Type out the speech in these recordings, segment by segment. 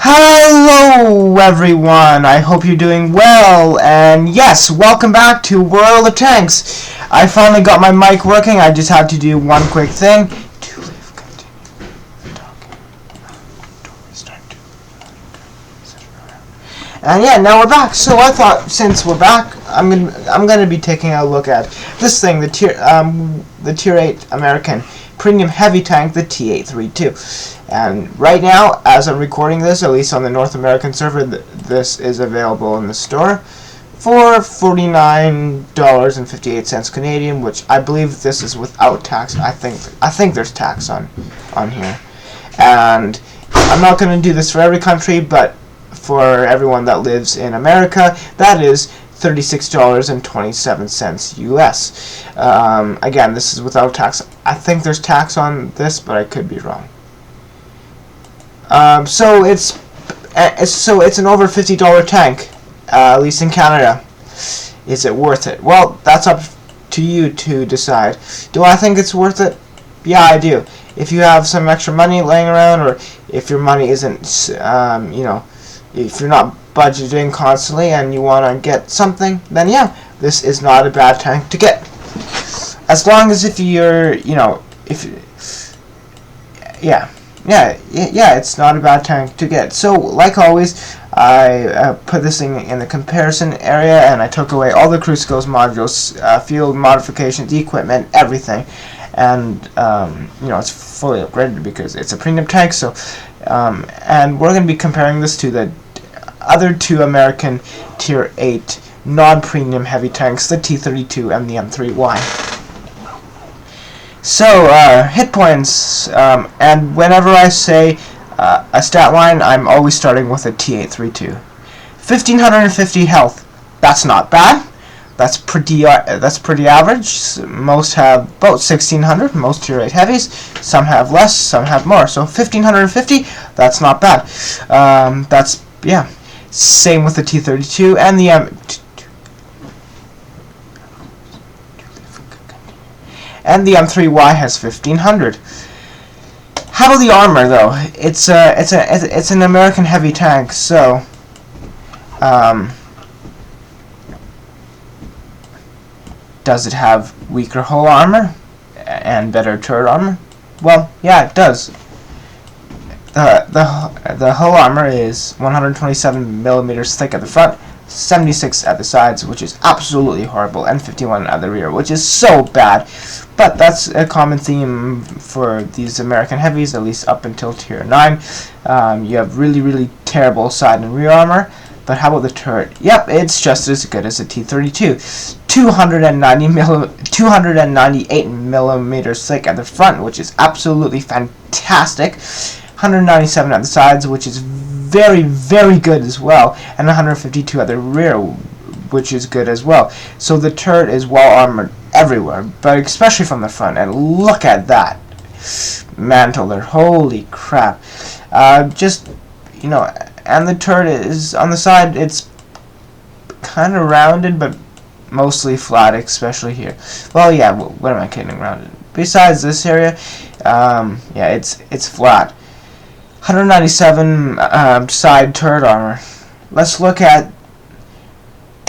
Hello everyone, I hope you're doing well, and yes, welcome back to World of Tanks. I finally got my mic working. I just had to do one quick thing. And yeah, now we're back. So I thought, since we're back, I'm gonna be taking a look at this thing, the Tier 8 American Premium Heavy Tank, the T-832. And right now, as I'm recording this, at least on the North American server, this is available in the store for $49.58 Canadian, which I believe this is without tax. I think there's tax on here, and I'm not going to do this for every country, but for everyone that lives in America, that is $36.27 US. Again, this is without tax. I think there's tax on this, but I could be wrong. So it's an over $50 tank, at least in Canada. Is it worth it? Well, that's up to you to decide. Do I think it's worth it? Yeah, I do. If you have some extra money laying around, or if your money isn't, if you're not budgeting constantly and you want to get something, then yeah, this is not a bad tank to get. As long as it's not a bad tank to get. So, like always, I put this thing in the comparison area, and I took away all the crew skills modules, field modifications, equipment, everything, and it's fully upgraded because it's a premium tank. So, and we're going to be comparing this to the other two American Tier 8 non-premium heavy tanks, the T-32 and the M3Y. So, hit points, and whenever I say a stat line, I'm always starting with a T-832. 1,550 health. That's not bad. That's pretty average. Most have about 1,600. Most Tier 8 heavies. Some have less. Some have more. So 1,550. That's not bad. Same with the T-32 and the M3Y has 1,500. How about the armor, though? It's an American heavy tank, so does it have weaker hull armor and better turret armor? Well, yeah, it does. The hull armor is 127 millimeters thick at the front, 76 at the sides, which is absolutely horrible, and 51 at the rear, which is so bad. But that's a common theme for these American heavies, at least up until Tier 9. You have really, really terrible side and rear armor. But how about the turret? Yep, it's just as good as a T-32. 298 millimeters thick at the front, which is absolutely fantastic. 197 at the sides, which is very, very good as well, and 152 at the rear, which is good as well. So the turret is well armored everywhere, but especially from the front. And look at that mantle there! Holy crap! And the turret is on the side. It's kind of rounded, but mostly flat, especially here. Well, yeah. What am I kidding? Rounded. Besides this area, it's flat. 197 side turret armor. Let's look at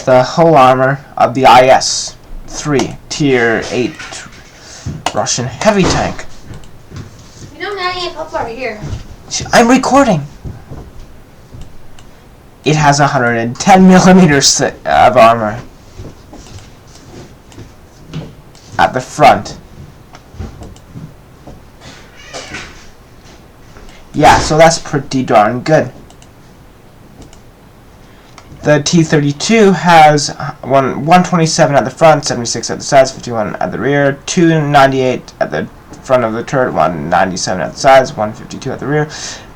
the hull armor of the IS-3 Tier 8 Russian heavy tank. Now you ain't up over here. I'm recording. It has 110 millimeters of armor at the front. Yeah, so that's pretty darn good. The T-32 has 127 at the front, 76 at the sides, 51 at the rear, 298 at the front of the turret, 197 at the sides, 152 at the rear.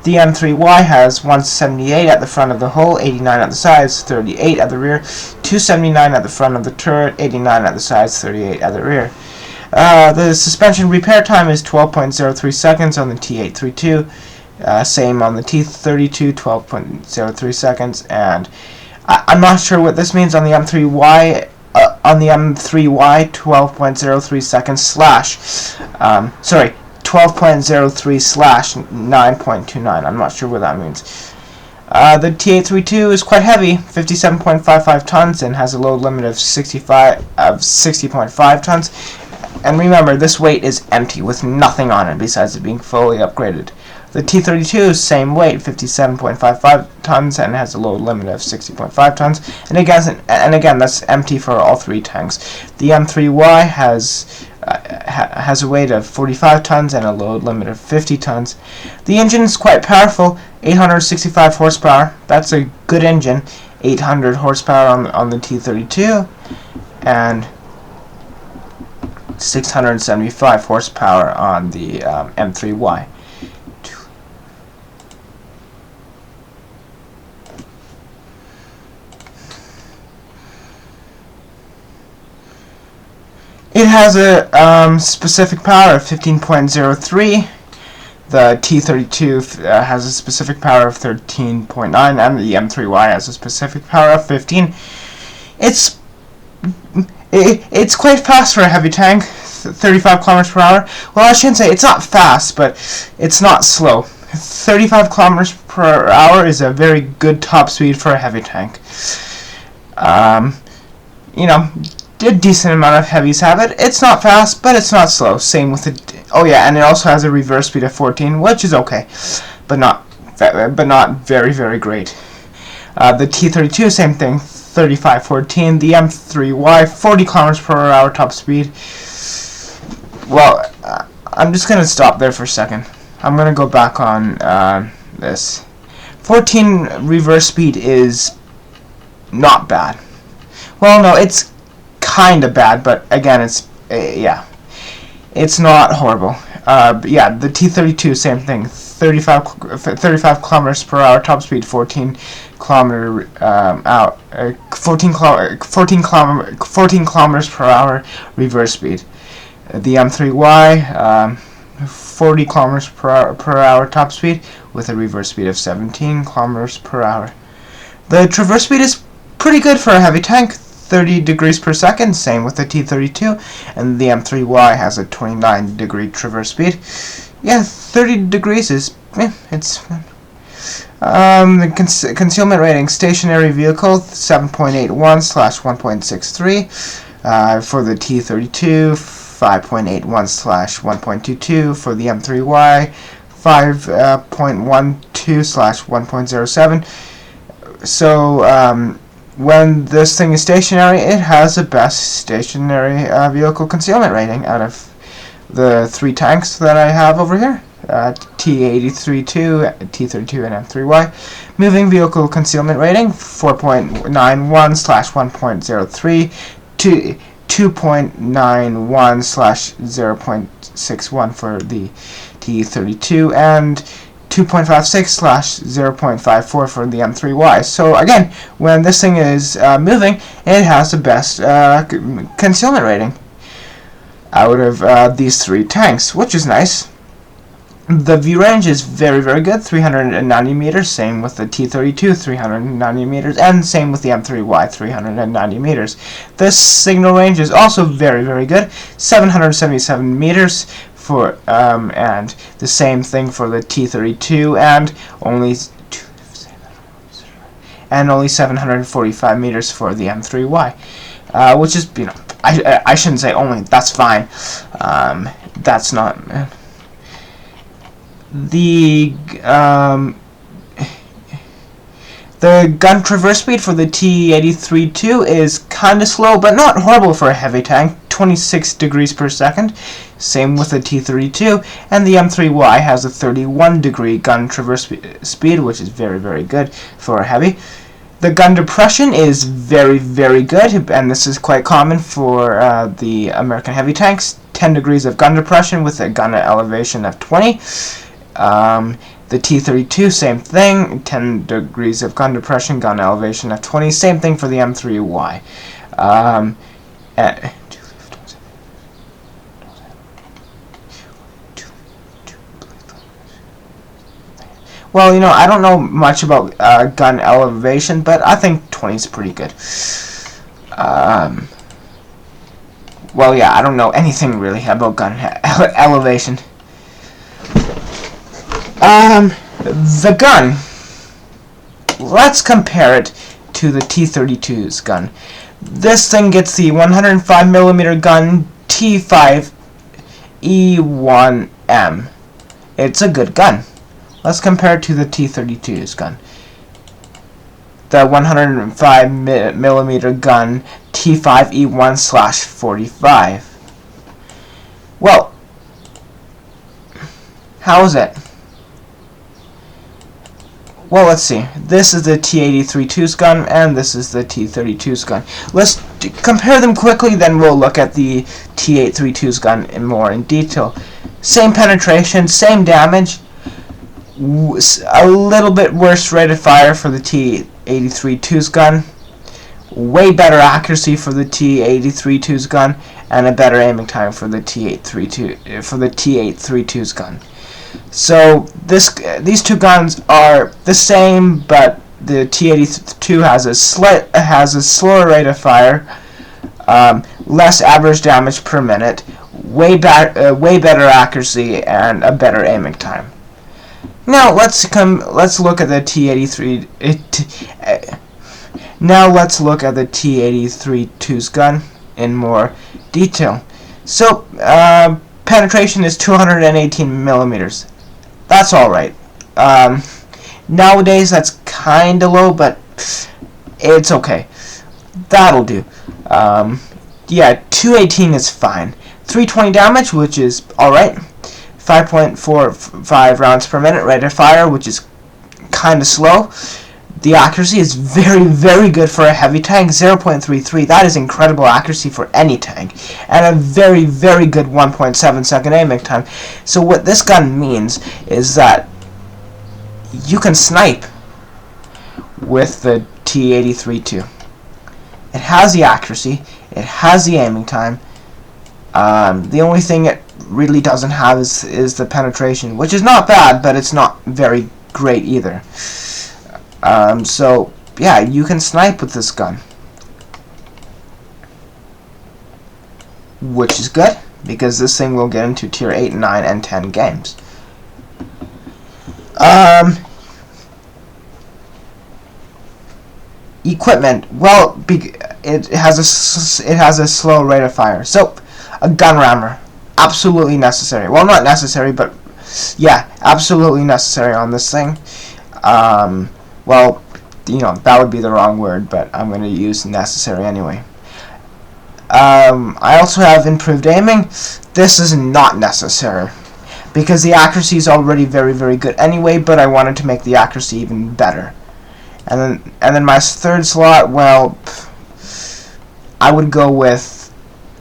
The M3Y has 178 at the front of the hull, 89 at the sides, 38 at the rear, 279 at the front of the turret, 89 at the sides, 38 at the rear. The suspension repair time is 12.03 seconds on the T-832. Same on the T-32, 12.03 seconds, and I'm not sure what this means on the M3Y. On the M3Y, 12.03 seconds slash. 12.03/9.29. I'm not sure what that means. The T-832 is quite heavy, 57.55 tons, and has a load limit of 60.5 tons. And remember, this weight is empty with nothing on it besides it being fully upgraded. The T-32 is same weight, 57.55 tons, and has a load limit of 60.5 tons. And again, that's empty for all three tanks. The M3Y has a weight of 45 tons and a load limit of 50 tons. The engine is quite powerful, 865 horsepower. That's a good engine. 800 horsepower on the T-32, and 675 horsepower on the M3Y. It has a specific power of 15.03. The T-32 has a specific power of 13.9, and the M3Y has a specific power of 15. It's quite fast for a heavy tank, 35 kilometers per hour. Well, I shouldn't say it's not fast, but it's not slow. 35 kilometers per hour is a very good top speed for a heavy tank. You know, a decent amount of heavies have it. It's not fast, but it's not slow. Same with it. Oh yeah, and it also has a reverse speed of 14, which is okay, but not very, very great. The T-32, same thing, 35-14. The M3Y, 40 kilometers per hour top speed. Well, I'm just gonna stop there for a second. I'm gonna go back on this. 14 reverse speed is not bad. Well, no, it's kind of bad, but again, it's yeah, it's not horrible. But yeah, the T-32, same thing, 35 kilometers per hour top speed, 14 kilometers per hour reverse speed. The M3Y, 40 kilometers per hour top speed with a reverse speed of 17 kilometers per hour. The traverse speed is pretty good for a heavy tank, 30 degrees per second, same with the T-32, and the M3Y has a 29 degree traverse speed. Yeah, 30 degrees is, it's fun. The concealment rating, stationary vehicle, 7.81/1.63. For the T-32, 5.81/1.22. For the M3Y, 5.12/1.07. So, when this thing is stationary, it has the best stationary vehicle concealment rating out of the three tanks that I have over here. T-832, T-32, and M3Y. Moving vehicle concealment rating, 4.91/1.03, 2.91/0.61 for the T-32, and 2.56/0.54 for the M3Y. So again, when this thing is moving, it has the best concealment rating out of these three tanks, which is nice. The view range is very, very good, 390 meters, same with the T-32, 390 meters, and same with the M3Y, 390 meters. The signal range is also very, very good, 777 meters, for and the same thing for the T-32, and only 745 meters for the M3Y, which is, you know, I shouldn't say only, that's fine. That's not the gun traverse speed for the T-832 is kind of slow, but not horrible for a heavy tank, 26 degrees per second. Same with the T-32, and the M3Y has a 31 degree gun traverse speed, which is very, very good for a heavy. The gun depression is very, very good, and this is quite common for the American heavy tanks. 10 degrees of gun depression with a gun elevation of 20. The T-32, same thing, 10 degrees of gun depression, gun elevation of 20. Same thing for the M3Y. Well, you know, I don't know much about gun elevation, but I think 20 is pretty good. Well, yeah, I don't know anything really about gun elevation. The gun let's compare it to the T-32's gun. This thing gets the 105mm gun T5E1M. It's a good gun. Let's compare it to the T-32's gun. The 105mm gun T5E1/45. Well, how is it? Well, let's see. This is the T-832's gun, and this is the T-32's gun. Let's compare them quickly, then we'll look at the T-832's gun in detail. Same penetration, same damage, a little bit worse rate of fire for the T-832's gun, way better accuracy for the T-832's gun, and a better aiming time for the T-832's gun. So these two guns are the same, but the T-82 has a slower rate of fire, less average damage per minute, way better accuracy, and a better aiming time. Now let's look at the T-83. Now let's look at the T-832's gun in more detail. So penetration is 218 millimeters. That's alright. Nowadays that's kinda low, but it's okay. That'll do. Yeah, 218 is fine. 320 damage, which is alright. 5.45 rounds per minute rate of fire, which is kinda slow. The accuracy is very, very good for a heavy tank, 0.33. That is incredible accuracy for any tank. And a very, very good 1.7 second aiming time. So what this gun means is that you can snipe with the T-832. It has the accuracy, it has the aiming time. The only thing it really doesn't have is the penetration, which is not bad, but it's not very great either. So yeah, you can snipe with this gun, which is good because this thing will get into tier 8, 9, and 10 games. Equipment. Well, it has a slow rate of fire. So a gun rammer, absolutely necessary. Well, not necessary, but yeah, absolutely necessary on this thing. Well, you know, that would be the wrong word, but I'm going to use necessary anyway. I also have improved aiming. This is not necessary because the accuracy is already very, very good anyway, but I wanted to make the accuracy even better. And then my third slot, well, I would go with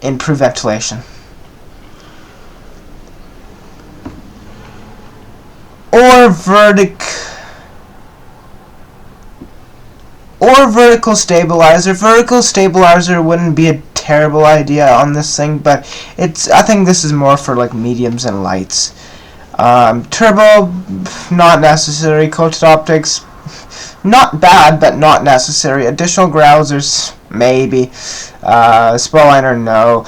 improved ventilation. Or vertical stabilizer. Vertical stabilizer wouldn't be a terrible idea on this thing, but I think this is more for like mediums and lights. Turbo, not necessary. Coated optics, not bad, but not necessary. Additional grousers, maybe. Spoiler, no.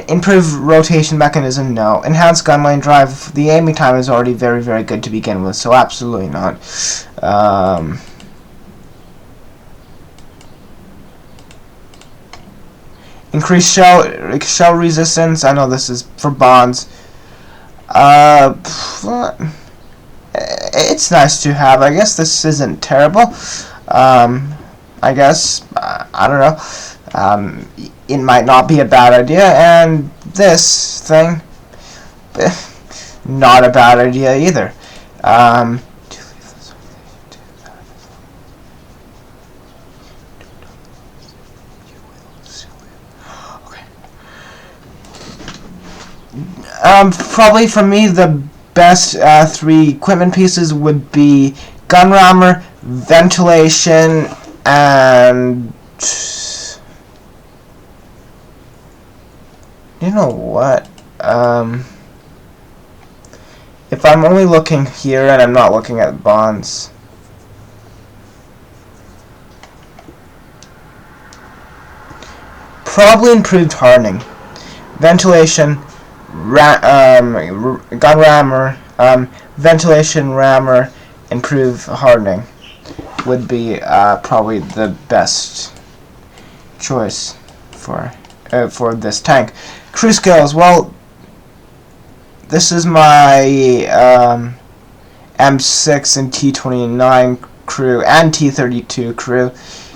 Improved rotation mechanism, no. Enhanced gunline drive, the aiming time is already very, very good to begin with, so absolutely not. Increased shell resistance, I know this is for bonds. It's nice to have. I guess this isn't terrible. I guess, I don't know. It might not be a bad idea, and this thing, not a bad idea either. Probably for me the best three equipment pieces would be gun rammer, ventilation, and you know what? If I'm only looking here and I'm not looking at bonds, probably improved hardening, ventilation, gun rammer, ventilation rammer, improve hardening would be probably the best choice for this tank. Crew skills. Well, this is my M6 and T-29 crew and T-32 crew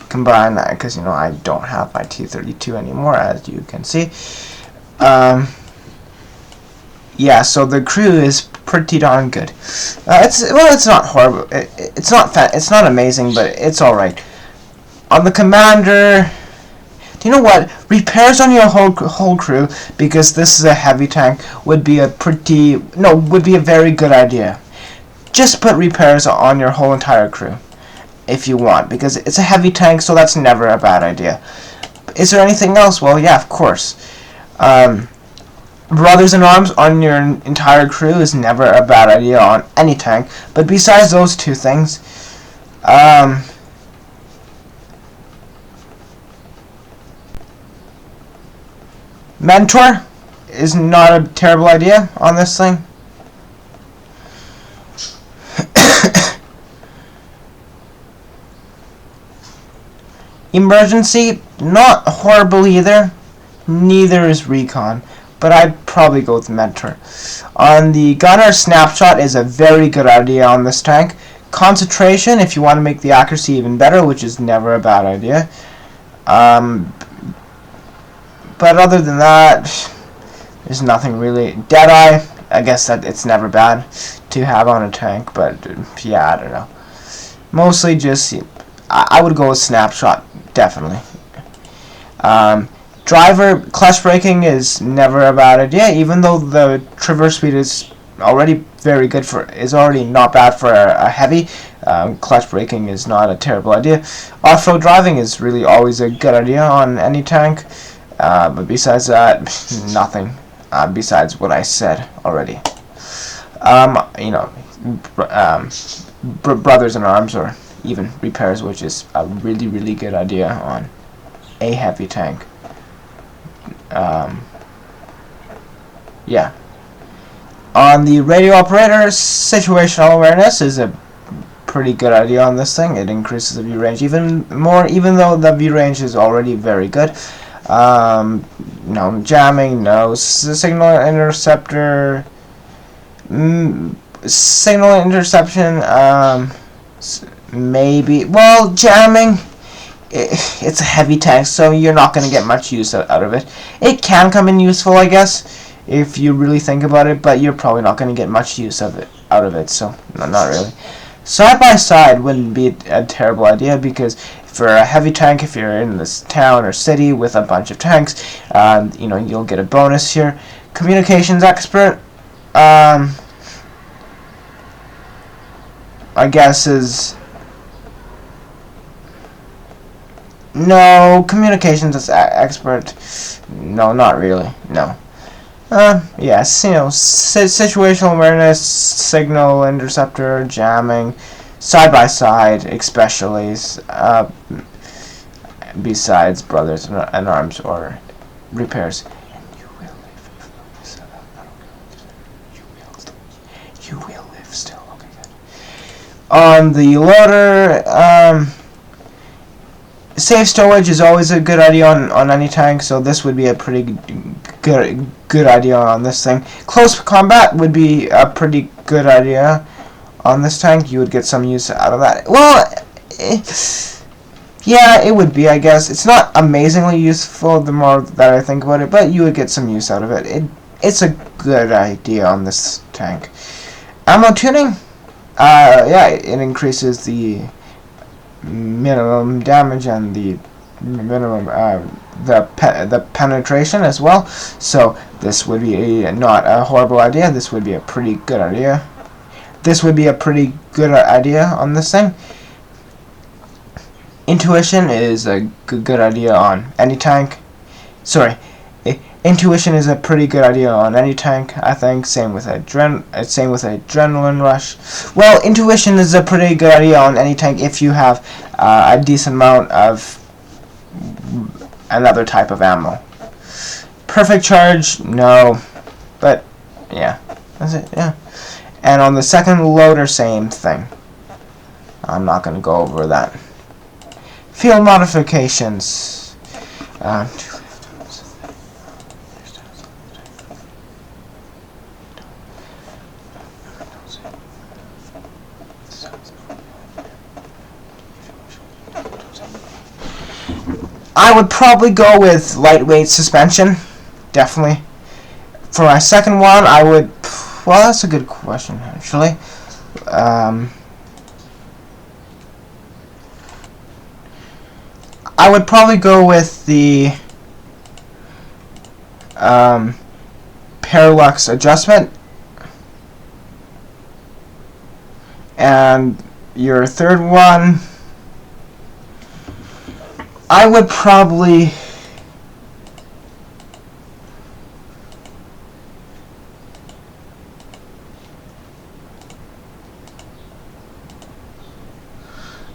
combined, because you know I don't have my T-32 anymore, as you can see. Yeah, so the crew is pretty darn good. It's not horrible. It's not amazing, but it's all right. On the commander, do you know what? Repairs on your whole crew, because this is a heavy tank, would be a very good idea. Just put repairs on your whole entire crew if you want, because it's a heavy tank, so that's never a bad idea. Is there anything else? Well, yeah, of course. Brothers in arms on your entire crew is never a bad idea on any tank, but besides those two things, mentor is not a terrible idea on this thing. Emergency, not horrible either. Neither is recon, but I'd probably go with mentor. On the gunner, snapshot is a very good idea on this tank. Concentration, if you want to make the accuracy even better, which is never a bad idea. But other than that, there's nothing really. Deadeye, I guess that it's never bad to have on a tank, but yeah, I don't know. Mostly just, I would go with snapshot, definitely. Driver, clutch braking is never a bad idea, even though the traverse speed is already very good is already not bad for a heavy. Clutch braking is not a terrible idea. Off-road driving is really always a good idea on any tank, but besides that, nothing. Besides what I said already. You know, brothers in arms or even repairs, which is a really, really good idea on a heavy tank. Yeah. On the radio operator, situational awareness is a pretty good idea on this thing. It increases the view range even more, even though the view range is already very good. No jamming, no signal interceptor. Signal interception, maybe. Well, jamming. It's a heavy tank, so you're not going to get much use out of it. It can come in useful, I guess, if you really think about it, but you're probably not going to get much use out of it, so no, not really. Side by side wouldn't be a terrible idea, because for a heavy tank, if you're in this town or city with a bunch of tanks, you know, you'll get a bonus here. Communications expert, I guess is... No, communications expert. No, not really. No. Yes, you know, situational awareness, signal interceptor, jamming, side by side, especially. Besides brothers in arms or repairs. You will live still. Okay, good. On the loader, safe storage is always a good idea on any tank, so this would be a pretty good idea on this thing. Close combat would be a pretty good idea on this tank. You would get some use out of that. Well, yeah, it would be, I guess. It's not amazingly useful the more that I think about it, but you would get some use out of it. It's a good idea on this tank. Ammo tuning? Yeah, it increases the minimum damage and the minimum the penetration as well, so this would be not a horrible idea. This would be a pretty good idea. This would be a pretty good idea on this thing. Intuition is a good idea on any tank. Sorry, intuition is a pretty good idea on any tank, I think. Same with adrenaline rush. Well, intuition is a pretty good idea on any tank if you have a decent amount of another type of ammo. Perfect charge, no, but yeah, that's it. Yeah, and on the second loader, same thing. I'm not going to go over that. Field modifications. I would probably go with lightweight suspension, definitely. For my second one, I would. Well, that's a good question, actually. I would probably go with the parallax adjustment. And your third one, I would probably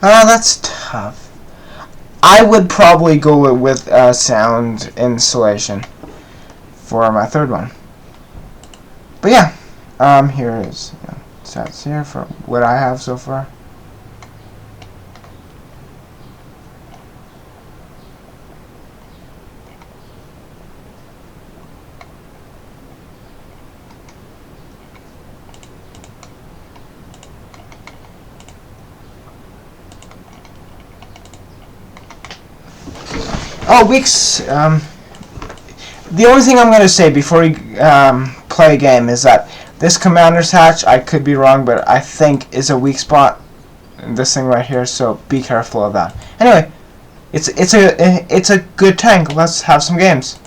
that's tough. I would probably go with sound insulation for my third one. But yeah, here is stats here for what I have so far. Oh, weeks. The only thing I'm going to say before we play a game is that this commander's hatch, I could be wrong, but I think is a weak spot. This thing right here, so be careful of that. Anyway, it's a good tank. Let's have some games.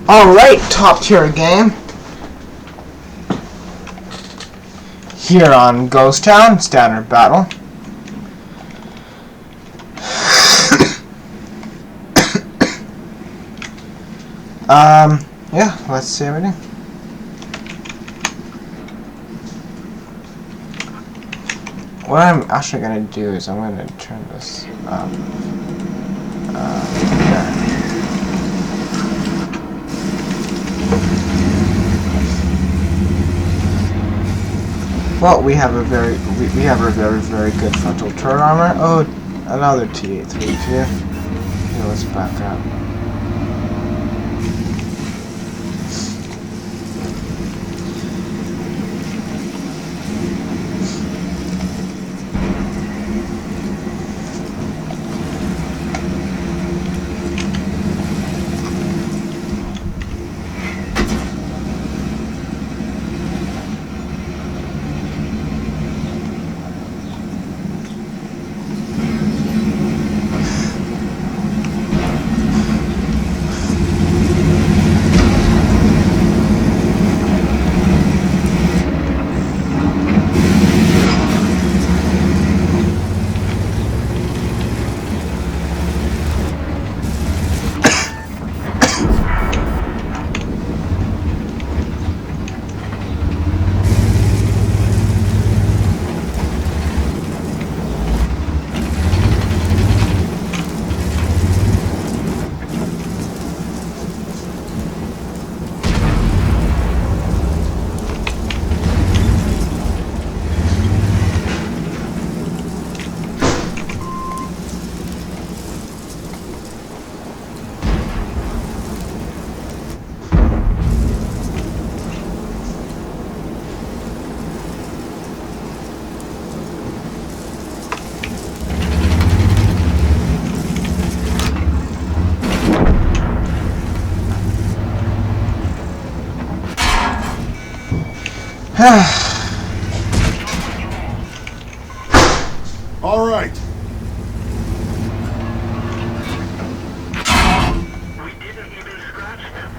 All right, top tier game. Here on Ghost Town, standard battle. Yeah, let's see everything. What I'm actually gonna do is I'm gonna turn this up. There. Well, we have a very good frontal turret armor. Oh, another T-832. Here, let's back up. All right. We didn't even scratch them.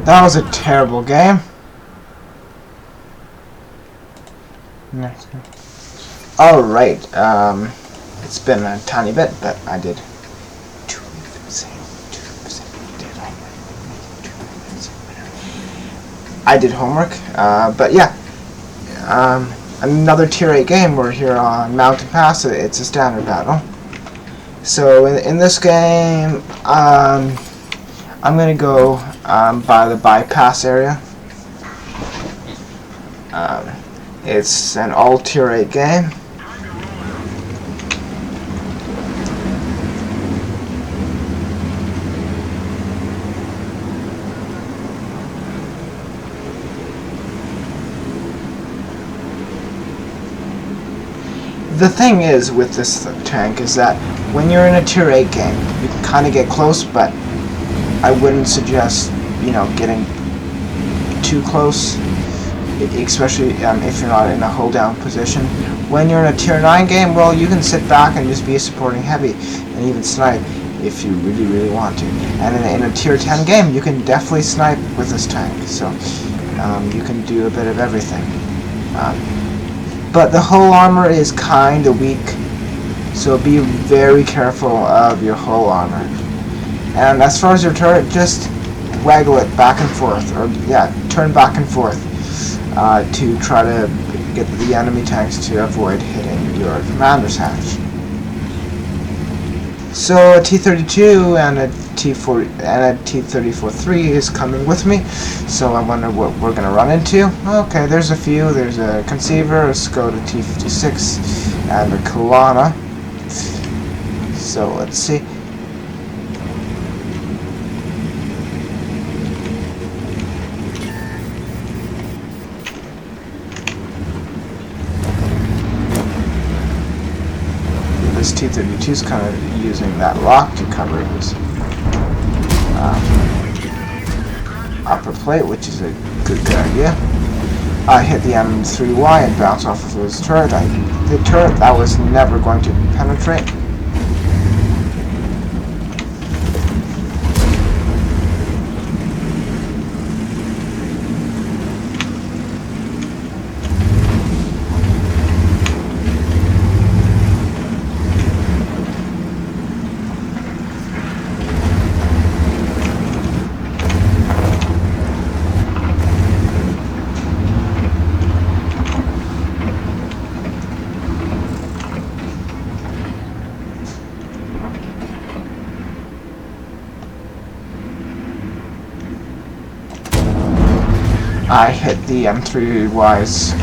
That was a terrible game. Next game. Alright, it's been a tiny bit, but I did 2%, I did homework. But yeah, another Tier 8 game. We're here on Mountain Pass. It's a standard battle. So in this game, I'm gonna go by the bypass area. It's an all Tier 8 game. The thing is with this tank is that when you're in a Tier 8 game, you can kind of get close, but I wouldn't suggest, getting too close, especially if you're not in a hold down position. When you're in a Tier 9 game, well, you can sit back and just be a supporting heavy and even snipe if you really, really want to. And in a Tier 10 game, you can definitely snipe with this tank, so you can do a bit of everything. But the hull armor is kind of weak, so be very careful of your hull armor. And as far as your turret, just waggle it back and forth, or turn back and forth to try to get the enemy tanks to avoid hitting your commander's hatch. So a T-32 and a T-40 and a T-34-3 is coming with me, so I wonder what we're gonna run into. Okay, there's a few. There's a Conceiver, a Skoda T-56, and a Kalana. So let's see. This T-32 is kind of using that lock to cover his upper plate, which is a good idea. I hit the M3Y and bounced off of his turret. The turret that was never going to penetrate. I hit the M3Y's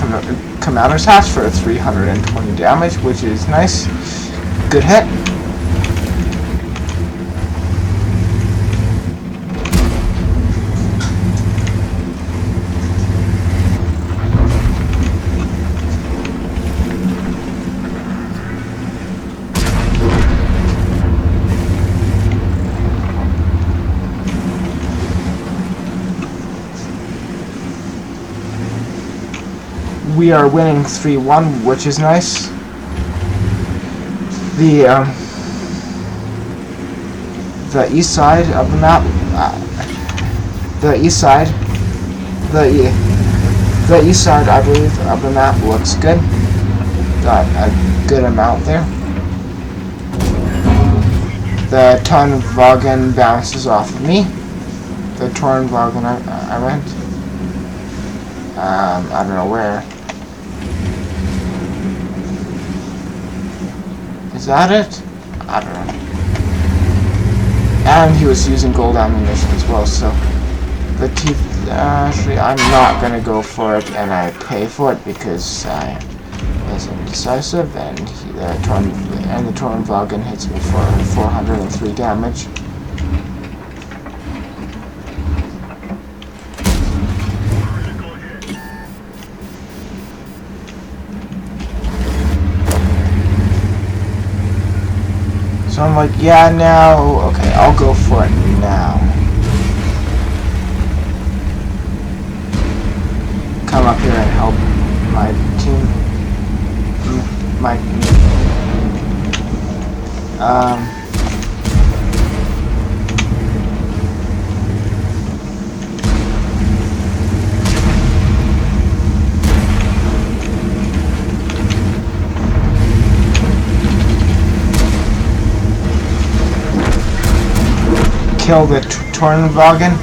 commander's hatch for 320 damage, which is nice. Good hit. We are winning 3-1, which is nice. The east side of the map, the east side, I believe, of the map looks good. Got a good amount there. The Tornwagen bounces off of me. The Tornwagen I went. I don't know where. Is that it? I don't know. And he was using gold ammunition as well, so the actually I'm not gonna go for it, and I pay for it because I was indecisive, and the Tornwagen hits me for 403 damage. So I'm like, yeah, now, okay, I'll go for it now. Come up here and help my team. Kill the Tornwagen.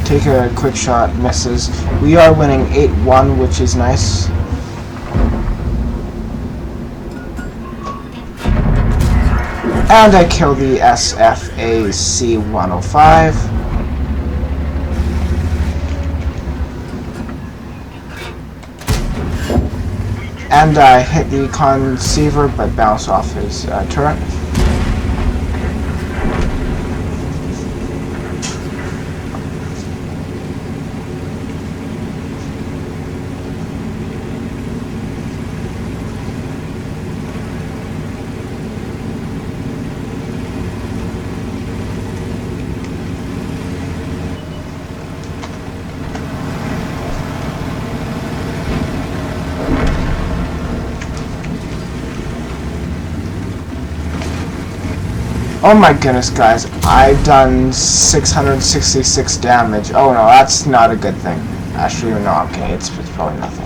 Take a quick shot, misses. We are winning 8-1, which is nice. And I kill the SFAC 105. And I hit the conceiver but bounce off his turret. Oh my goodness, guys, I've done 666 damage. Oh no, that's not a good thing. Actually, no, okay, it's probably nothing.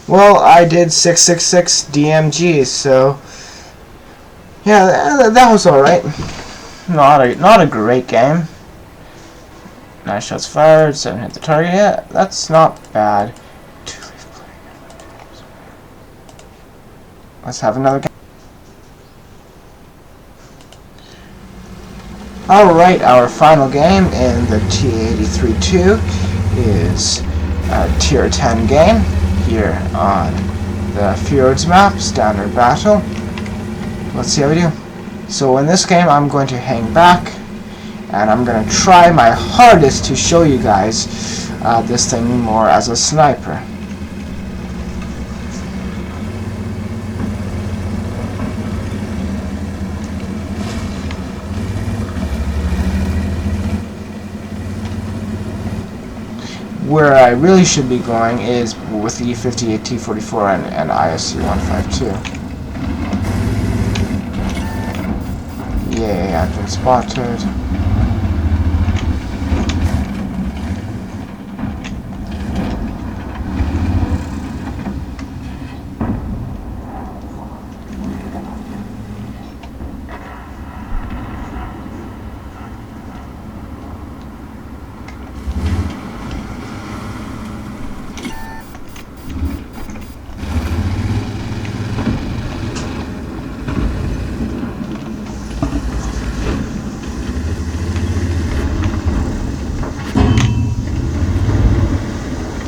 Well, I did 666 DMGs, so yeah, that was alright. Not a great game. 9 shots fired, 7 hit the target. Yeah, that's not bad. Let's have another game. Alright, our final game in the T-832 is a tier 10 game. Here on the Fjords map, standard battle. Let's see how we do. So in this game I'm going to hang back and I'm going to try my hardest to show you guys this thing more as a sniper. Where I really should be going is with the E58 T-44 and ISC 152. Yay, I've been spotted.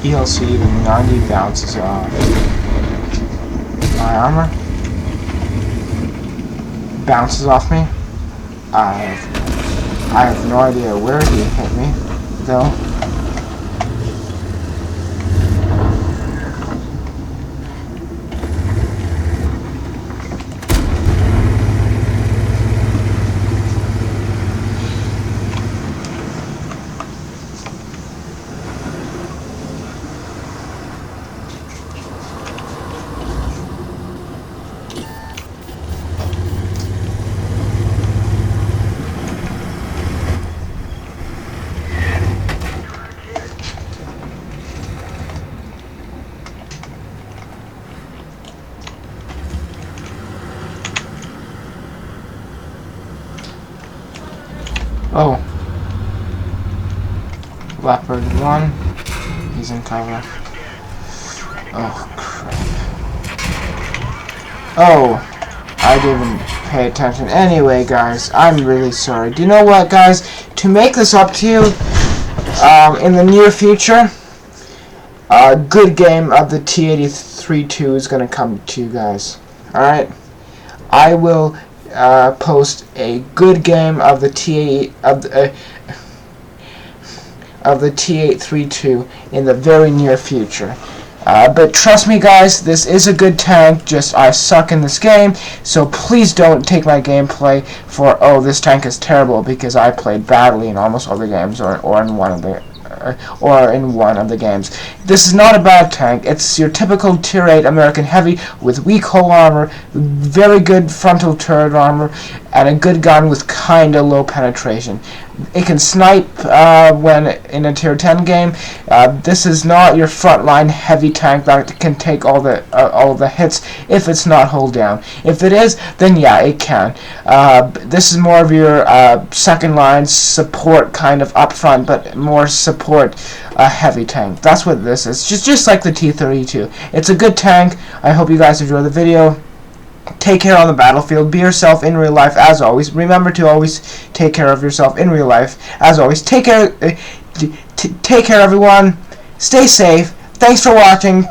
ELC even 90 bounces off. My armor bounces off me. I have no idea where he hit me, though. Oh. Leopard 1. He's in cover. Oh, crap. Oh, I didn't pay attention. Anyway, guys, I'm really sorry. Do you know what, guys? To make this up to you, in the near future, a good game of the T-832 is going to come to you guys. Alright? I will post a good game of the T-832 in the very near future. But trust me, guys, this is a good tank, just I suck in this game, so please don't take my gameplay for, oh, this tank is terrible, because I played badly in almost all the games, or in one of the or in one of the games. This is not a bad tank. It's your typical Tier 8 American heavy with weak hull armor, very good frontal turret armor, and a good gun with kinda low penetration. It can snipe when in a Tier 10 game. This is not your frontline heavy tank that can take all the hits if it's not hull down. If it is, then yeah, it can. This is more of your second line support kind of up front, but more support heavy tank. That's what this is. Just like the T-32. It's a good tank. I hope you guys enjoy the video. Take care on the battlefield. Be yourself in real life, as always. Remember to always take care of yourself in real life, as always. Take care, take care, everyone. Stay safe. Thanks for watching.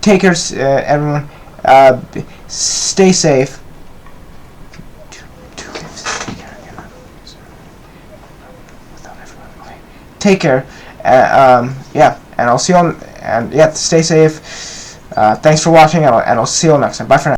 Take care, everyone. Stay safe. Take care. Yeah, and I'll see you on. And yeah, stay safe. Thanks for watching, and I'll see you all next time. Bye for now.